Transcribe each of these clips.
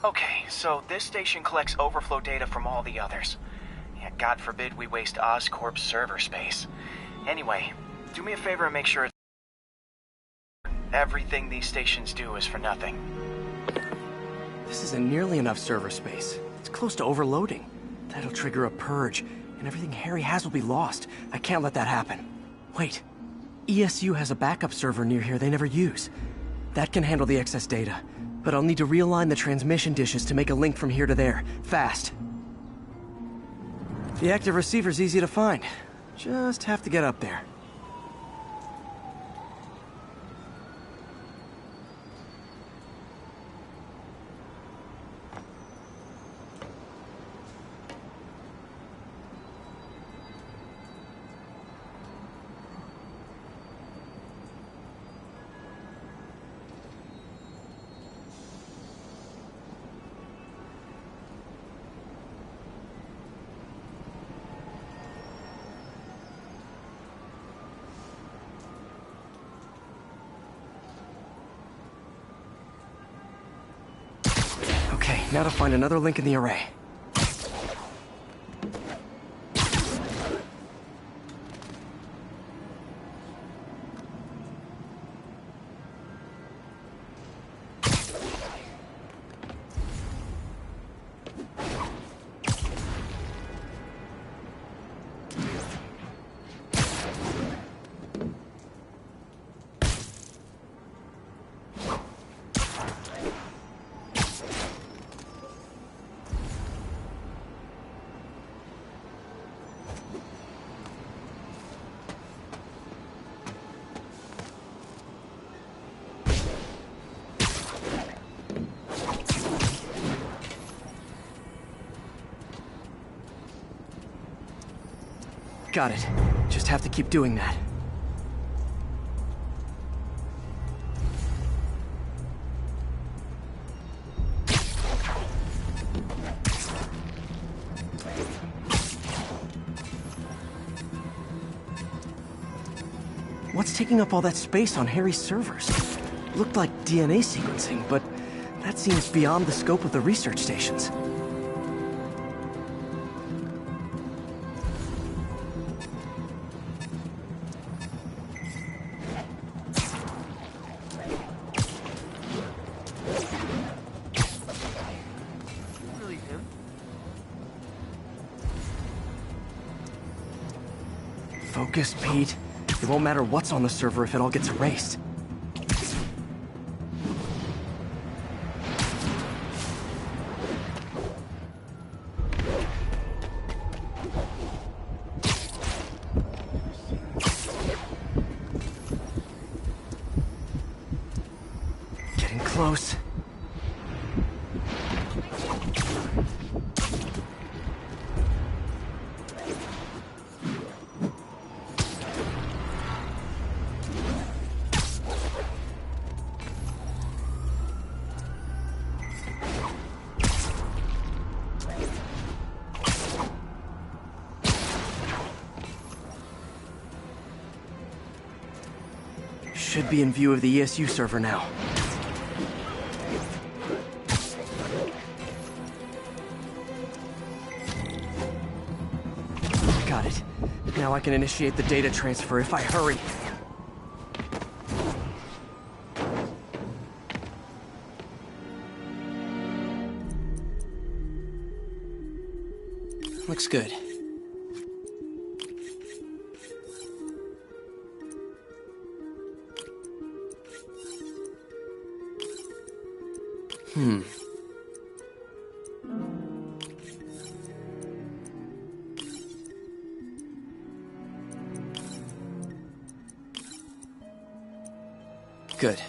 Okay, so this station collects overflow data from all the others. Yeah, God forbid we waste Oscorp's server space. Anyway, do me a favor and make sure everything these stations do is for nothing. This isn't nearly enough server space. It's close to overloading. That'll trigger a purge, and everything Harry has will be lost. I can't let that happen. Wait. ESU has a backup server near here they never use. That can handle the excess data, but I'll need to realign the transmission dishes to make a link from here to there, fast. The active receiver's easy to find. Just have to get up there. Okay, now to find another link in the array. Got it. Just have to keep doing that. What's taking up all that space on Harry's servers? Looked like DNA sequencing, but that seems beyond the scope of the research stations. Focus, Pete. It won't matter what's on the server if it all gets erased. Getting close. Should be in view of the ESU server now. Got it. Now I can initiate the data transfer if I hurry. Looks good. Good.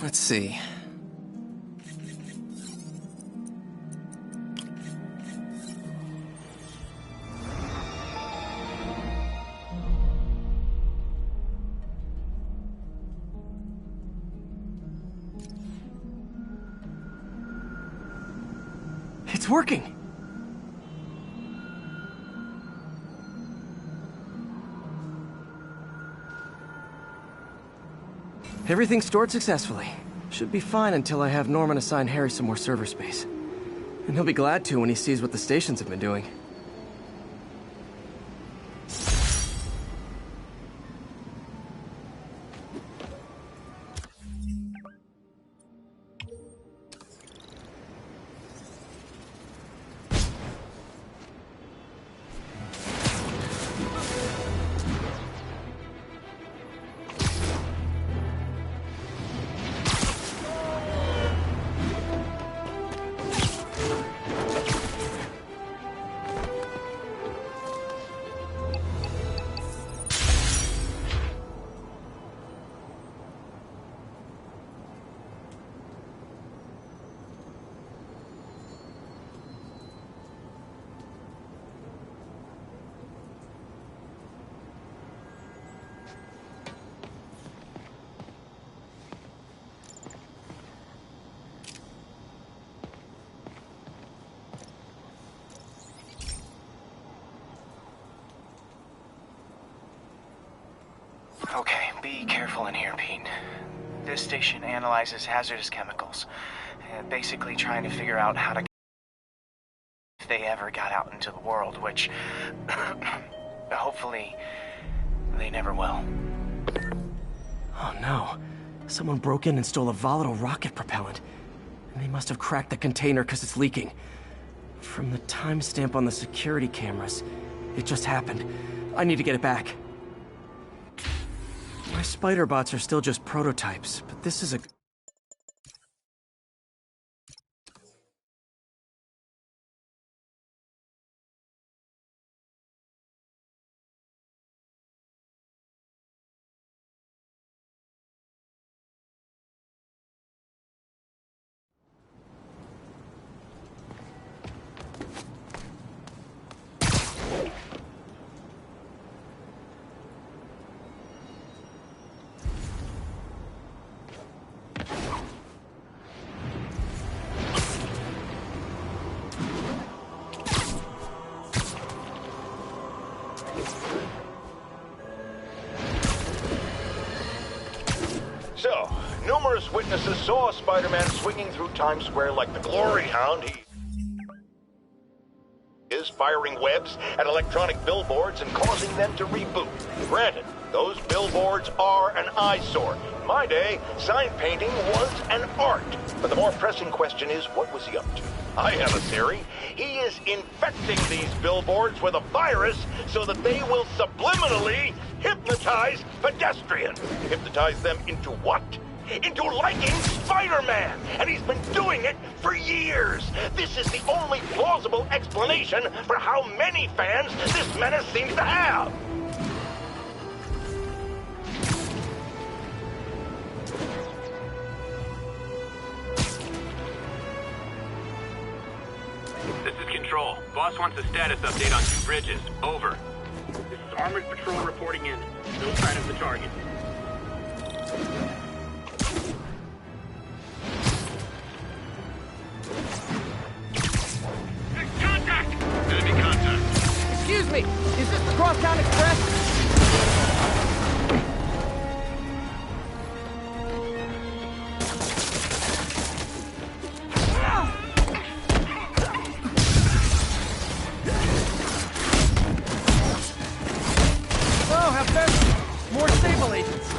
Let's see. It's working! Everything's stored successfully. Should be fine until I have Norman assign Harry some more server space. And he'll be glad to when he sees what the stations have been doing. Okay, be careful in here, Pete. This station analyzes hazardous chemicals. Basically trying to figure out how to... if they ever got out into the world, which... hopefully... they never will. Oh no. Someone broke in and stole a volatile rocket propellant. And they must have cracked the container because it's leaking. From the timestamp on the security cameras, it just happened. I need to get it back. My spider bots are still just prototypes, but this is a... So, numerous witnesses saw Spider-Man swinging through Times Square like the glory hound he is, firing webs at electronic billboards and causing them to reboot. Granted, those billboards are an eyesore. In my day, sign painting was an art. But the more pressing question is, what was he up to? I have a theory. He is infecting these billboards with a virus so that they will subliminally hypnotize pedestrians. Hypnotize them into what? Into liking Spider-Man! And he's been doing it for years! This is the only plausible explanation for how many fans this menace seems to have! This is Control. Boss wants a status update on 2 bridges. Over. This is Armored Patrol reporting in. Still trying to the target. Contact! Enemy contact. Excuse me! Is this the Crosstown Express? Oh, have been more stable agents.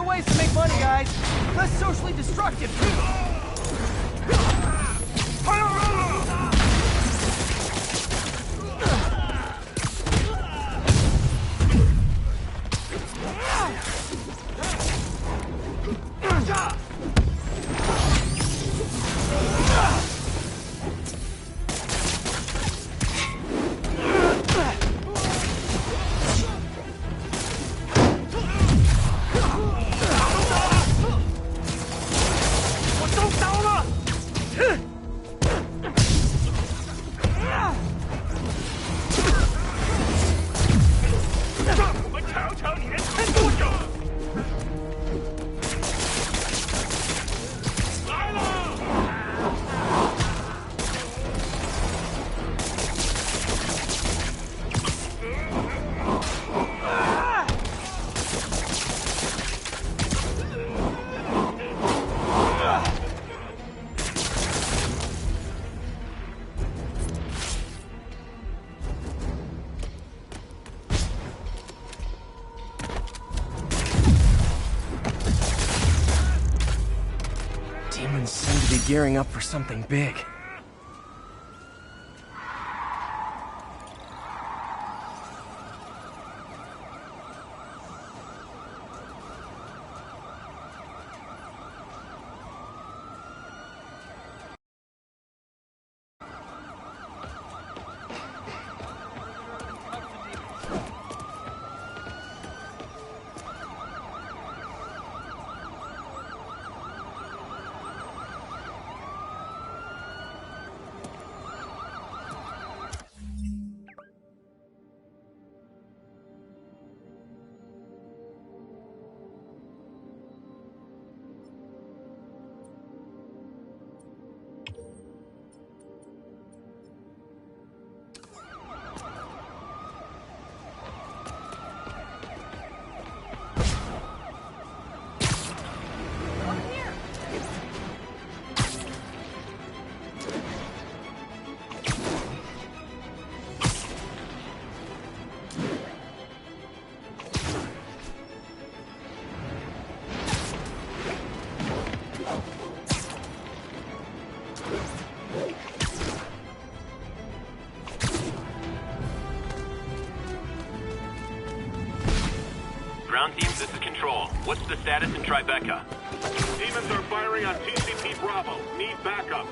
better ways to make money, guys. Less socially destructive, too. Demons seem to be gearing up for something big. Ground team, this is Control. What's the status in Tribeca? Demons are firing on TCP Bravo. Need backup.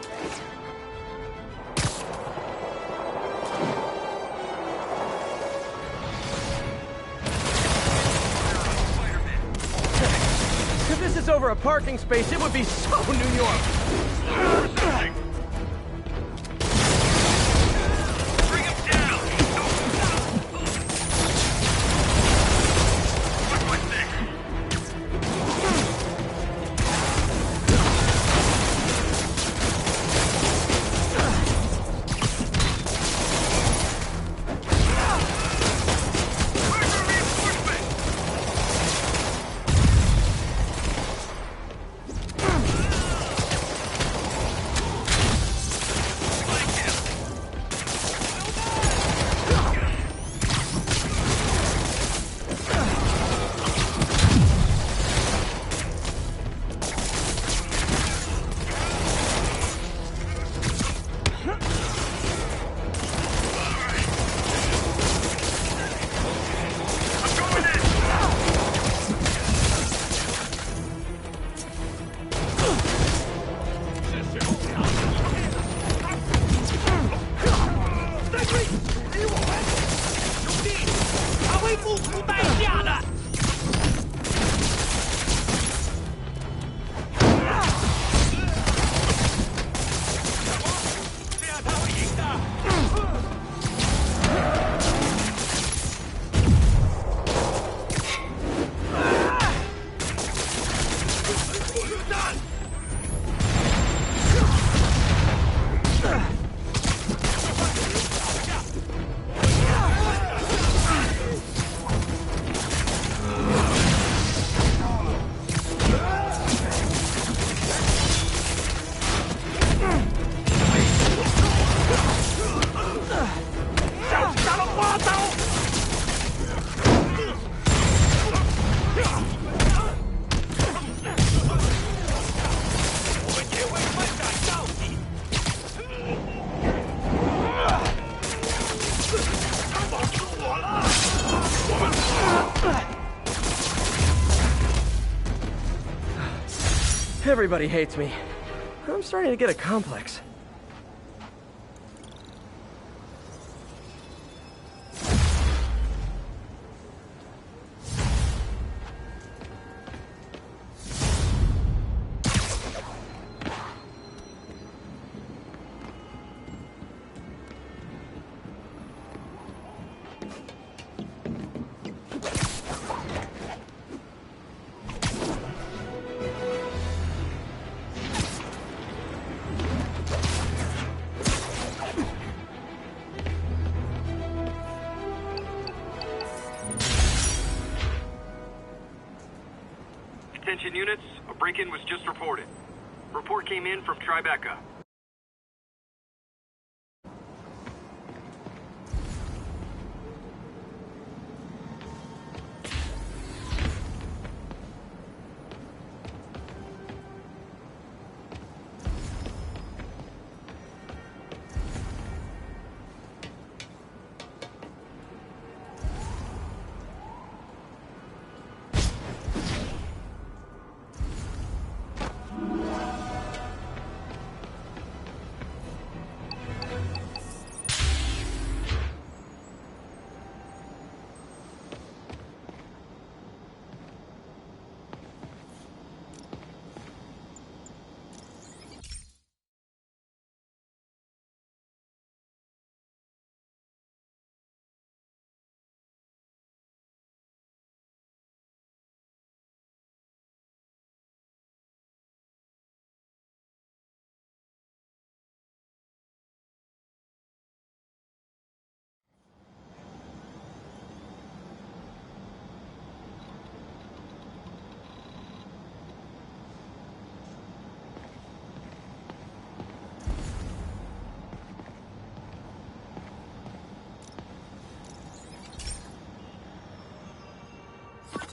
If this is over a parking space, it would be so New York. Bring him down! What's this? Everybody hates me. I'm starting to get a complex. Attention units, a break-in was just reported. Report came in from Tribeca.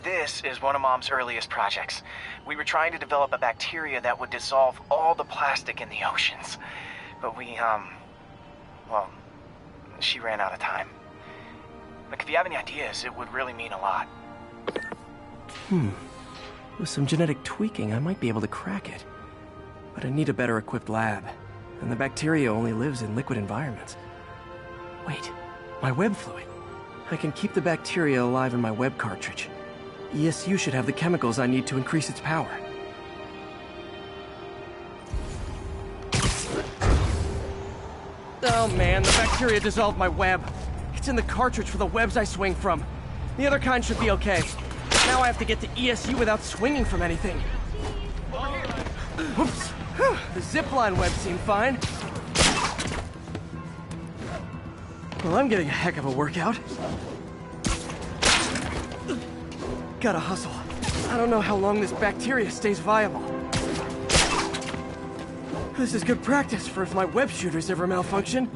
This is one of Mom's earliest projects. We were trying to develop a bacteria that would dissolve all the plastic in the oceans. But well, she ran out of time. Look, if you have any ideas, it would really mean a lot. With some genetic tweaking, I might be able to crack it. But I need a better equipped lab. And the bacteria only lives in liquid environments. Wait, my web fluid. I can keep the bacteria alive in my web cartridge. ESU should have the chemicals I need to increase its power. Oh man, the bacteria dissolved my web. It's in the cartridge for the webs I swing from. The other kind should be okay. Now I have to get to ESU without swinging from anything. Whoops. The zipline web seemed fine. Well, I'm getting a heck of a workout. Gotta hustle. I don't know how long this bacteria stays viable. This is good practice for if my web shooters ever malfunction.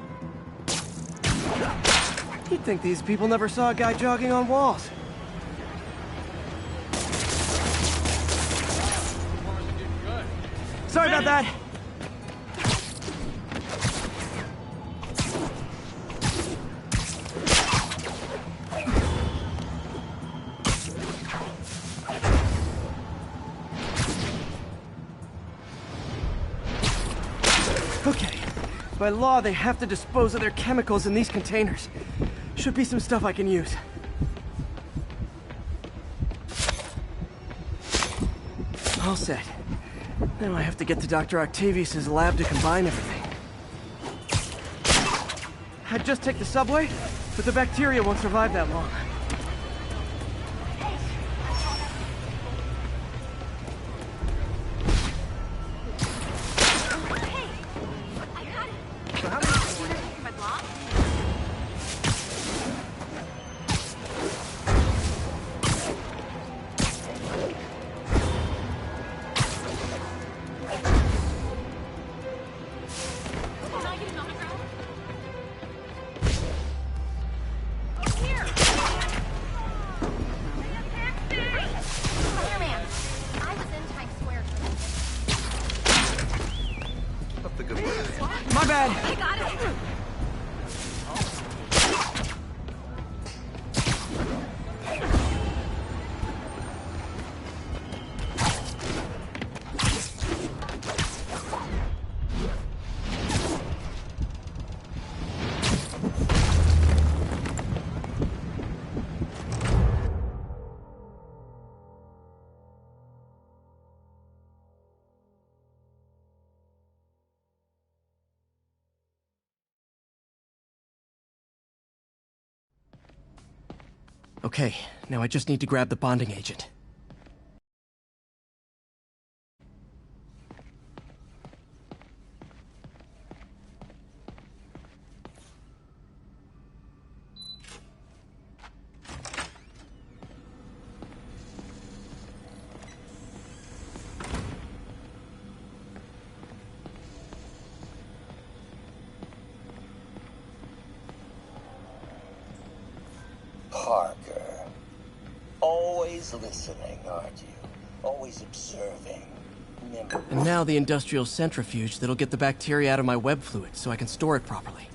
You'd think these people never saw a guy jogging on walls. Sorry about that. Okay. By law, they have to dispose of their chemicals in these containers. Should be some stuff I can use. All set. Now I have to get to Dr. Octavius's lab to combine everything. I'd just take the subway, but the bacteria won't survive that long. Okay, now I just need to grab the bonding agent. Parker. Always listening, aren't you? Always observing. Remember. And now the industrial centrifuge that'll get the bacteria out of my web fluid so I can store it properly.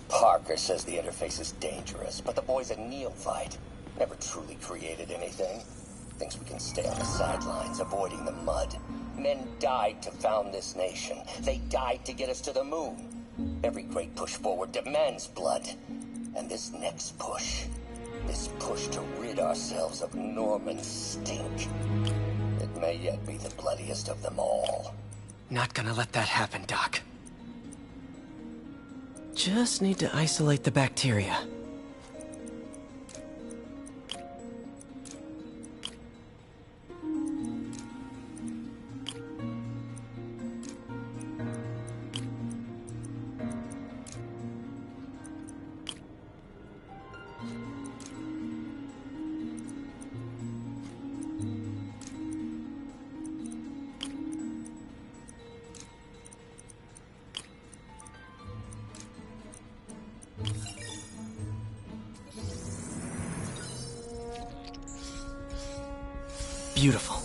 Parker says the interface is dangerous, but the boy's a neophyte. Never truly created anything. Thinks we can stay on the sidelines, avoiding the mud. Men died to found this nation. They died to get us to the moon. Every great push forward demands blood. And this next push, this push to rid ourselves of Norman's stink, it may yet be the bloodiest of them all. Not gonna let that happen, Doc. Just need to isolate the bacteria. Beautiful.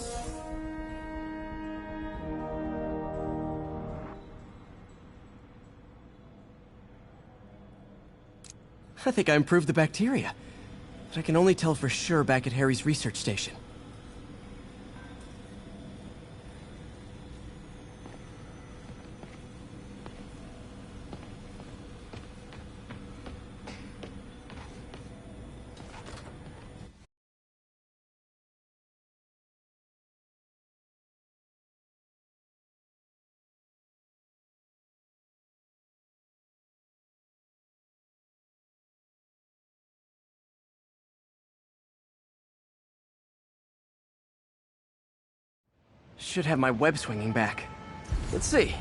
I think I improved the bacteria, but I can only tell for sure back at Harry's research station. Should have my web swinging back. Let's see.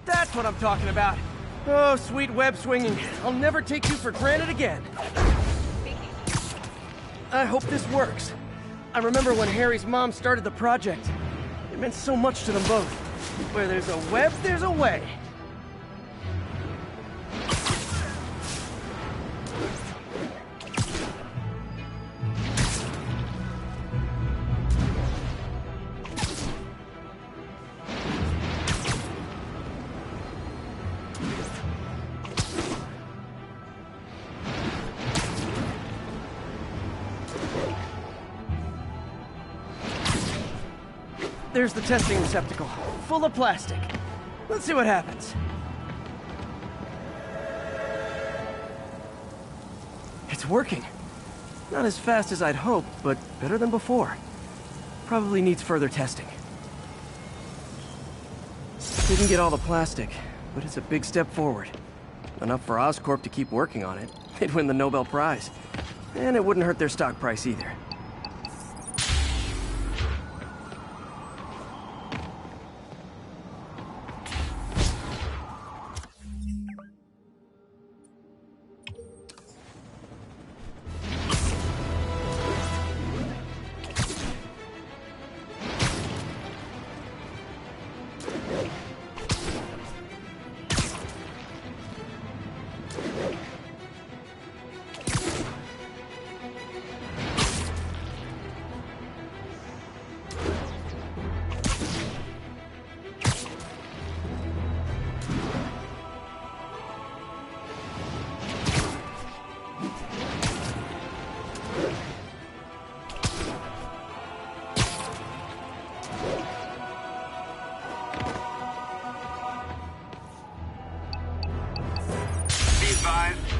That's what I'm talking about. Oh, sweet web swinging. I'll never take you for granted again. I hope this works. I remember when Harry's mom started the project. It meant so much to them both. Where there's a web, there's a way. There's the testing receptacle, full of plastic. Let's see what happens. It's working. Not as fast as I'd hoped, but better than before. Probably needs further testing. Didn't get all the plastic, but it's a big step forward. Enough for Oscorp to keep working on it. They'd win the Nobel Prize. And it wouldn't hurt their stock price either.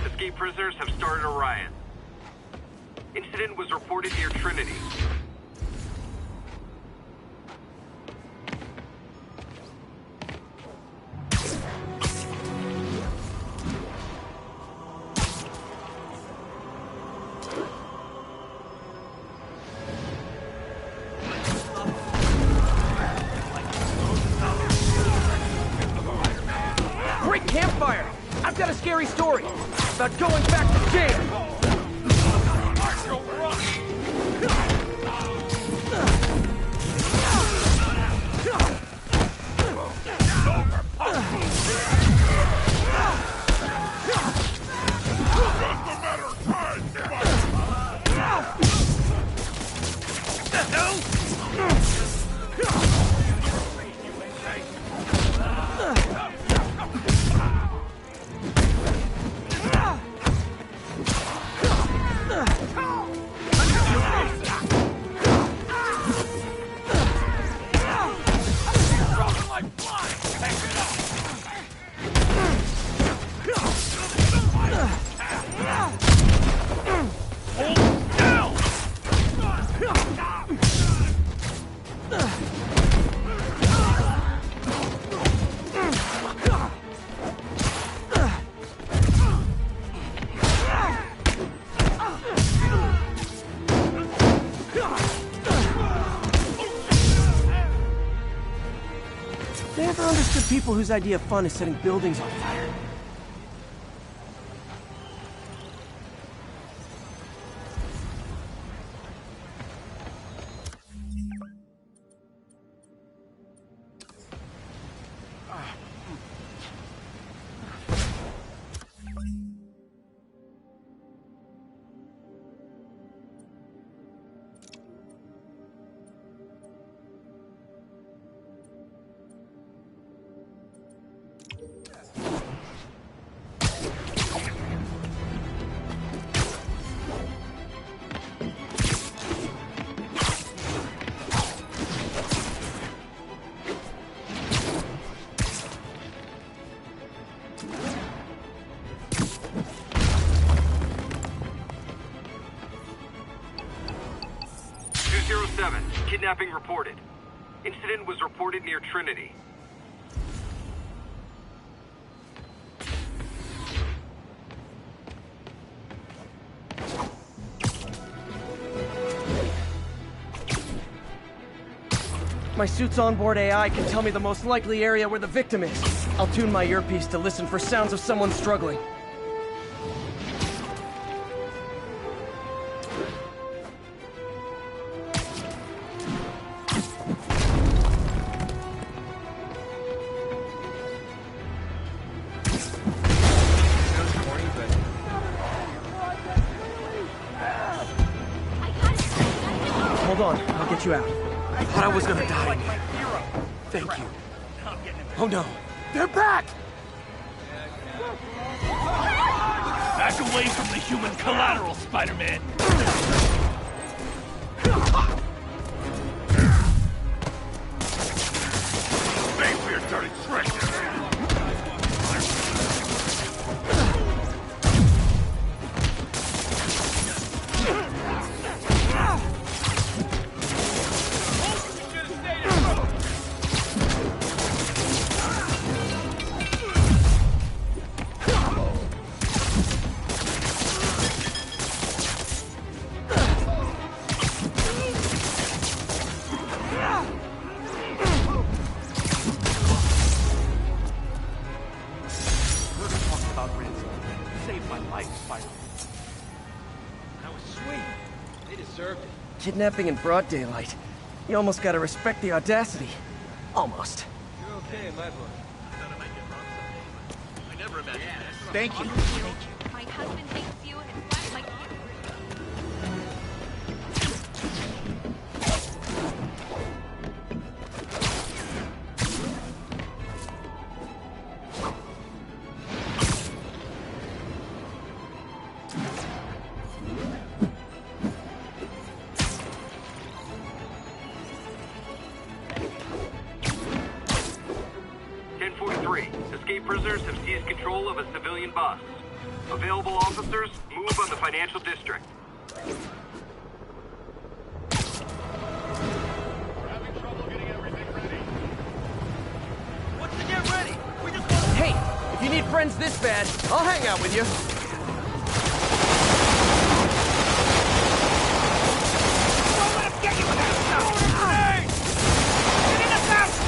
Escape prisoners have started a riot. Incident was reported near Trinity. fire. I've got a scary story about going back to jail. Never understood people whose idea of fun is setting buildings on fire. Kidnapping reported. Incident was reported near Trinity. My suit's onboard AI can tell me the most likely area where the victim is. I'll tune my earpiece to listen for sounds of someone struggling. Hold on, I'll get you out. I thought I was gonna die. Thank you. Oh no, they're back! Back away from the human collateral, Spider-Man! Thanks for your dirty trick! Kidnapping in broad daylight. You almost gotta respect the audacity. Almost. You're okay, my boy. I thought I might get wrong someday. I never imagined this. Thank you. My husband hates you and his wife likes you. Escape prisoners have seized control of a civilian bus. Available officers, move on the financial district. We're having trouble getting everything ready. What's to get ready? We just want to... Hey, if you need friends this bad, I'll hang out with you. Don't let him get you with that stuff! Hey! Get in the house!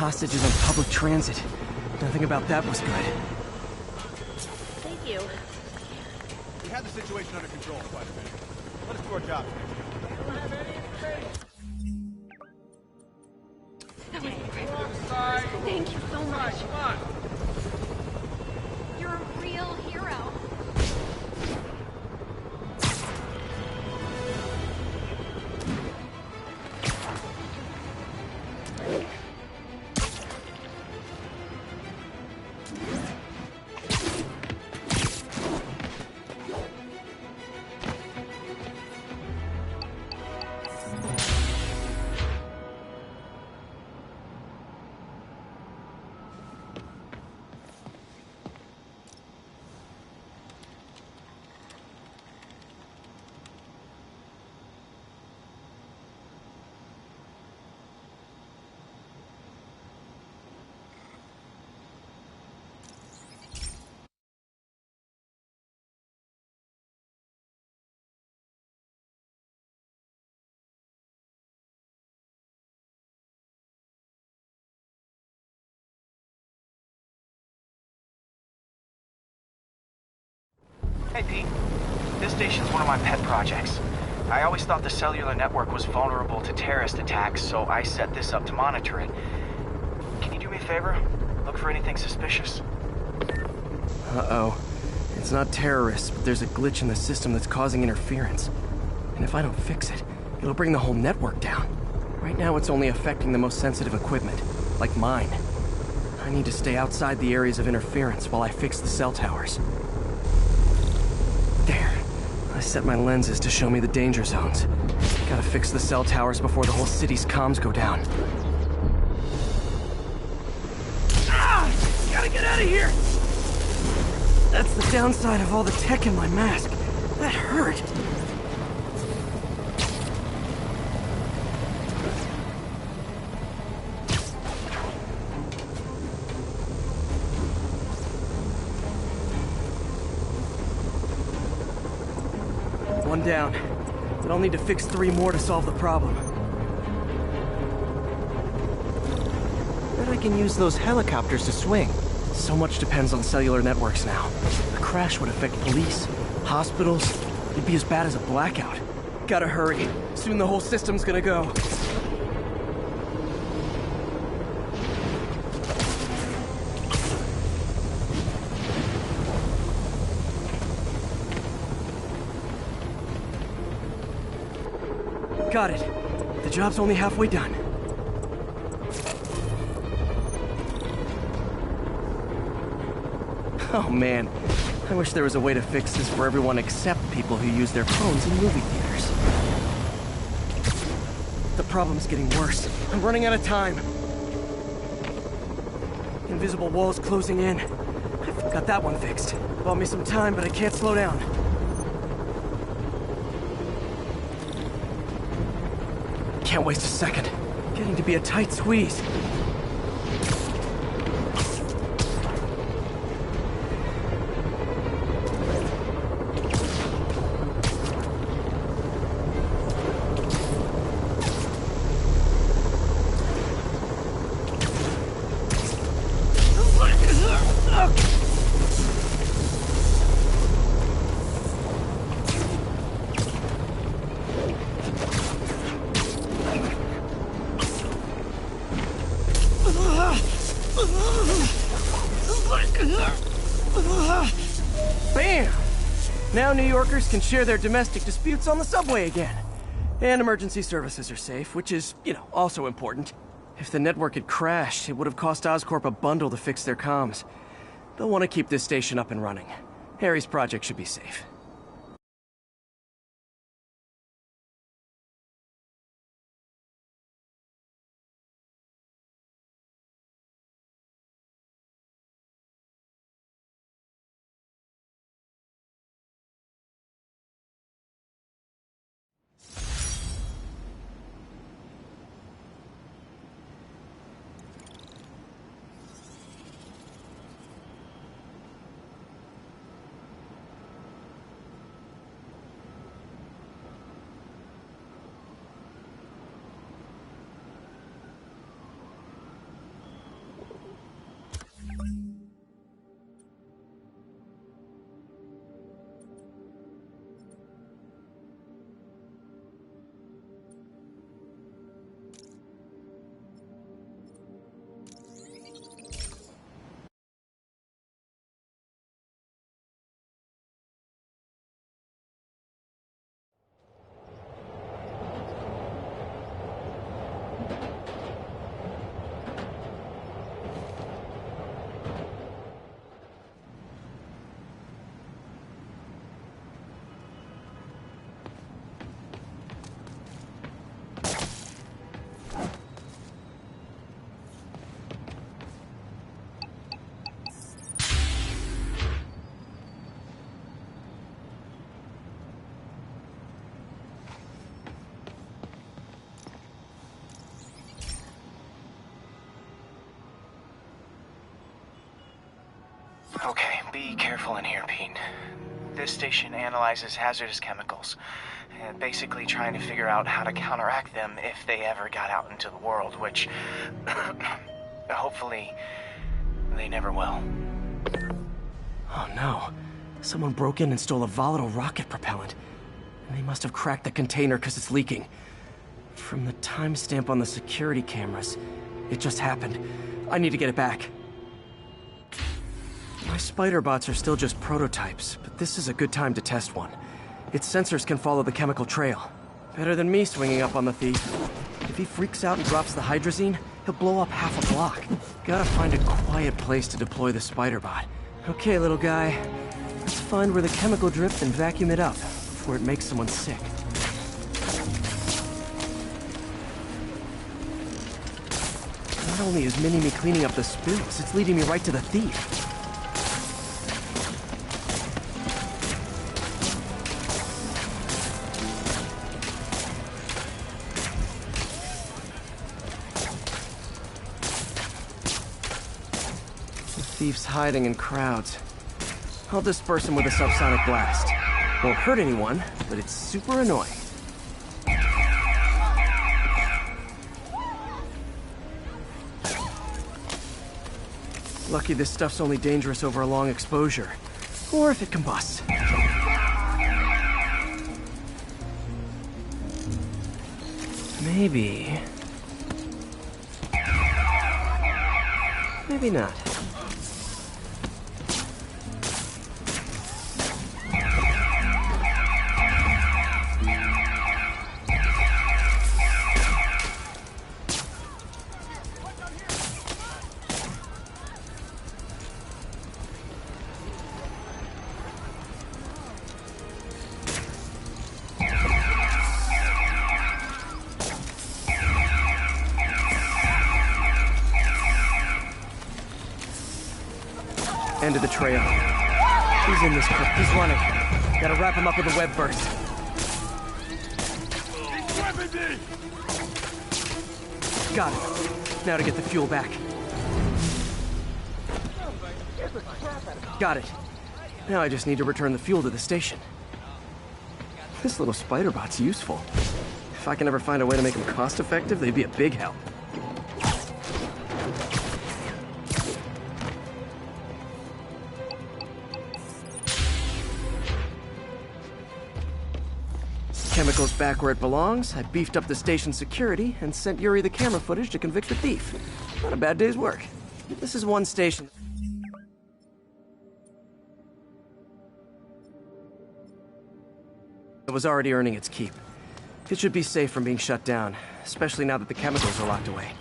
hostages on public transit. Nothing about that was good. Thank you. We had the situation under control quite a bit. Let us do our job. That was incredible. Thank you so much. Come on. You're a real hero. Hey, Pete. This station's one of my pet projects. I always thought the cellular network was vulnerable to terrorist attacks, so I set this up to monitor it. Can you do me a favor? Look for anything suspicious. Uh-oh. It's not terrorists, but there's a glitch in the system that's causing interference. And if I don't fix it, it'll bring the whole network down. Right now, it's only affecting the most sensitive equipment, like mine. I need to stay outside the areas of interference while I fix the cell towers. There. I set my lenses to show me the danger zones. Gotta fix the cell towers before the whole city's comms go down. Ah! Gotta get out of here! That's the downside of all the tech in my mask. That hurt. One down. But I'll need to fix 3 more to solve the problem. Bet I can use those helicopters to swing. So much depends on cellular networks now. A crash would affect police, hospitals. It'd be as bad as a blackout. Gotta hurry. Soon the whole system's gonna go. Got it. The job's only halfway done. Oh man, I wish there was a way to fix this for everyone except people who use their phones in movie theaters. The problem's getting worse. I'm running out of time. Invisible walls closing in. I've got that one fixed. Bought me some time, but I can't slow down. Can't waste a second. Getting to be a tight squeeze. Bam! Now New Yorkers can share their domestic disputes on the subway again. And emergency services are safe, which is, also important. If the network had crashed, it would have cost Oscorp a bundle to fix their comms. They'll want to keep this station up and running. Harry's project should be safe. Okay, be careful in here, Pete. This station analyzes hazardous chemicals, basically trying to figure out how to counteract them if they ever got out into the world, which hopefully they never will. Oh no. Someone broke in and stole a volatile rocket propellant. And they must have cracked the container because it's leaking. From the timestamp on the security cameras, it just happened. I need to get it back. My spider bots are still just prototypes, but this is a good time to test one. Its sensors can follow the chemical trail. Better than me swinging up on the thief. If he freaks out and drops the hydrazine, he'll blow up half a block. Gotta find a quiet place to deploy the spider bot. Okay, little guy. Let's find where the chemical drift and vacuum it up before it makes someone sick. Not only is Mini-Me cleaning up the spills, it's leading me right to the thief. Thief's hiding in crowds. I'll disperse him with a subsonic blast. Won't hurt anyone, but it's super annoying. Lucky this stuff's only dangerous over a long exposure. Or if it combusts. Maybe... maybe not. End of the trail. He's in this crook. He's running. Gotta wrap him up with a web burst. Got it. Now to get the fuel back. Got it. Now I just need to return the fuel to the station. This little spider bot's useful. If I can ever find a way to make them cost-effective, they'd be a big help. Chemicals back where it belongs. I beefed up the station security and sent Yuri the camera footage to convict the thief. Not a bad day's work. This is one station. It was already earning its keep. It should be safe from being shut down, especially now that the chemicals are locked away.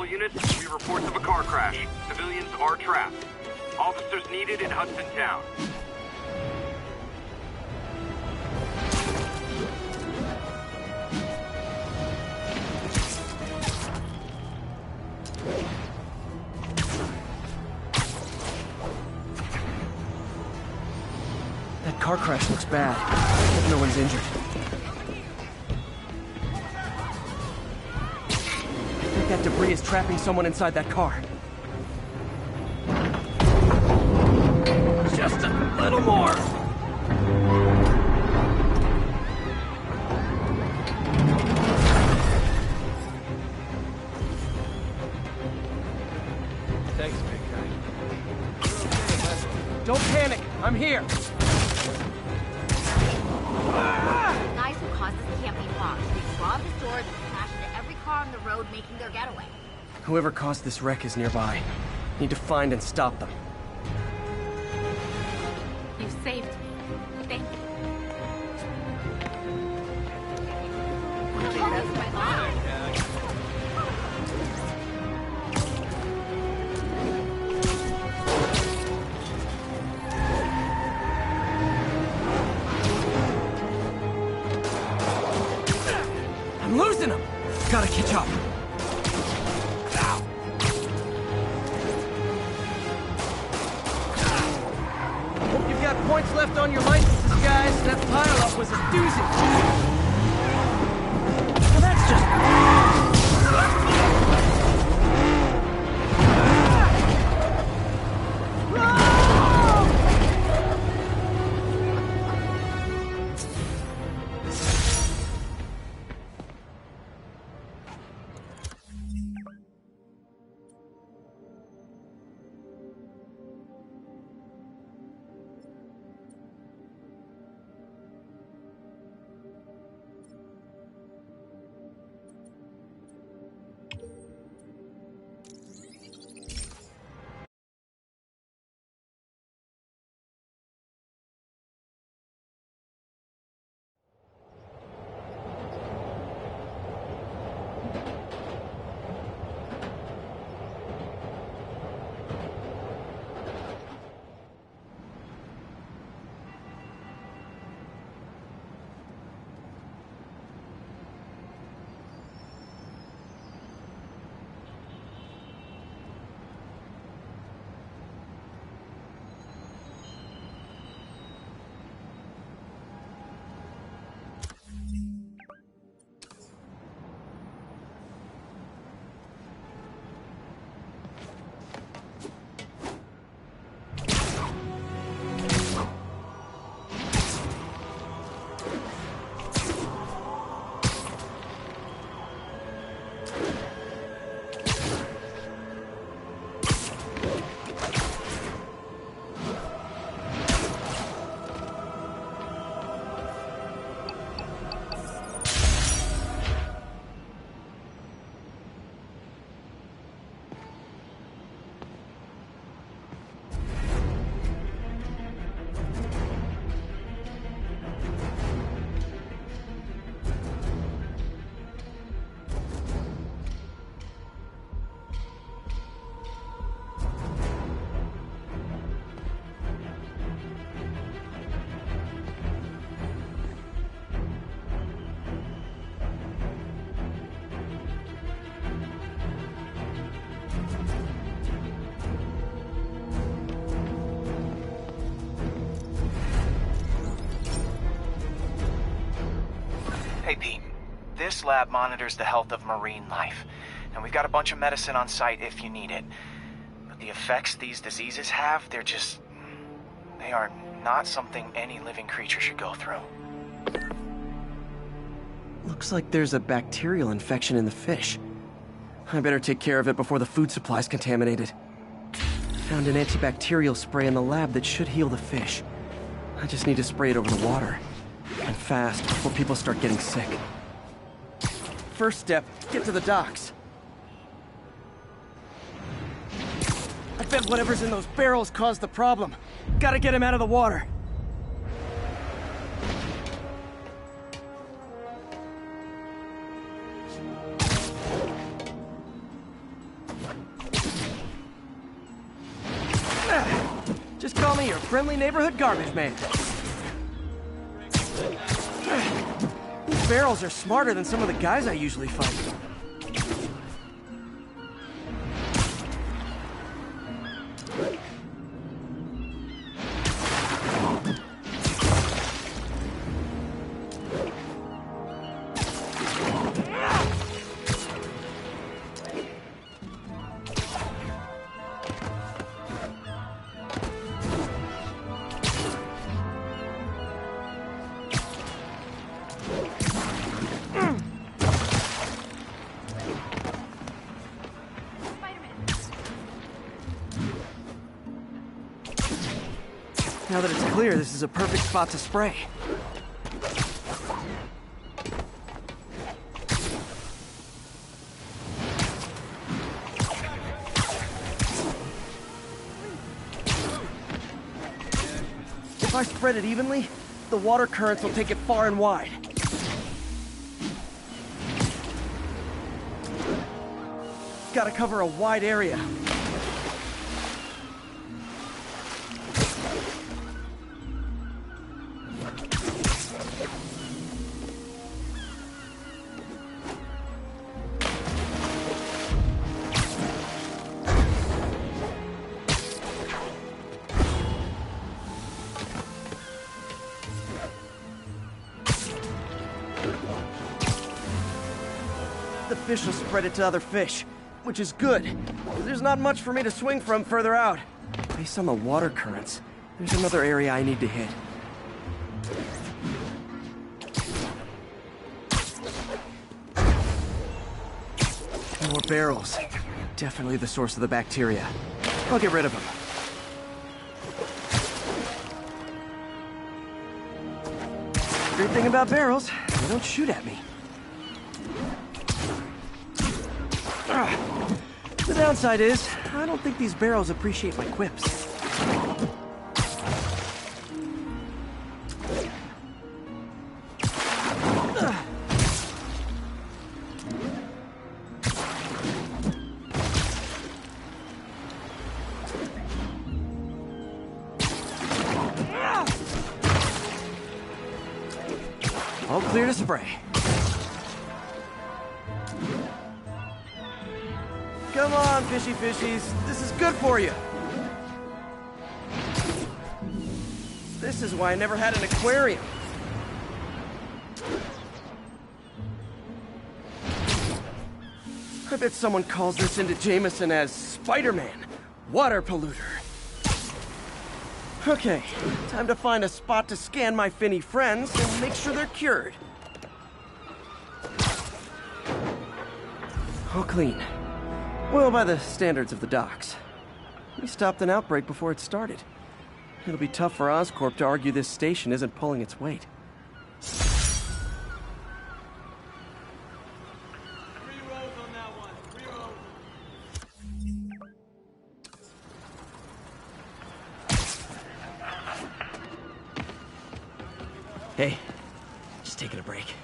units, we reports of a car crash. Civilians are trapped. Officers needed in Hudson Town. That car crash looks bad. Hope no one's injured. I think that debris is trapping someone inside that car. Just a little more! Thanks, big guy. Don't panic! I'm here! The guys who caused this can't be locked. They robbed the stores and crashed into every car on the road, making their getaway. Whoever caused this wreck is nearby. Need to find and stop them. You saved me. Thank you. Gotta catch up. Hope you've got points left on your licenses, guys. That pile-up was a doozy. Well, that's just... Hey, Pete. This lab monitors the health of marine life, and we've got a bunch of medicine on site if you need it. But the effects these diseases have, they are not something any living creature should go through. Looks like there's a bacterial infection in the fish. I better take care of it before the food supply's contaminated. Found an antibacterial spray in the lab that should heal the fish. I just need to spray it over the water. And fast, before people start getting sick. First step, get to the docks. I bet whatever's in those barrels caused the problem. Gotta get him out of the water. Just call me your friendly neighborhood garbage man. These barrels are smarter than some of the guys I usually fight. Now that it's clear, this is a perfect spot to spray. If I spread it evenly, the water currents will take it far and wide. Gotta cover a wide area. fish will spread it to other fish, which is good. There's not much for me to swing from further out. Based on the water currents, there's another area I need to hit. More barrels. Definitely the source of the bacteria. I'll get rid of them. Great thing about barrels, they don't shoot at me. The downside is, I don't think these barrels appreciate my quips. All clear to spray. Come on, fishy fishies. This is good for you. This is why I never had an aquarium. I bet someone calls this into Jameson as Spider-Man, water polluter. Okay, time to find a spot to scan my finny friends and make sure they're cured. All clean. Well, by the standards of the docks. We stopped an outbreak before it started. It'll be tough for Oscorp to argue this station isn't pulling its weight. 3 rows on that one. 3 rows. Hey, just taking a break.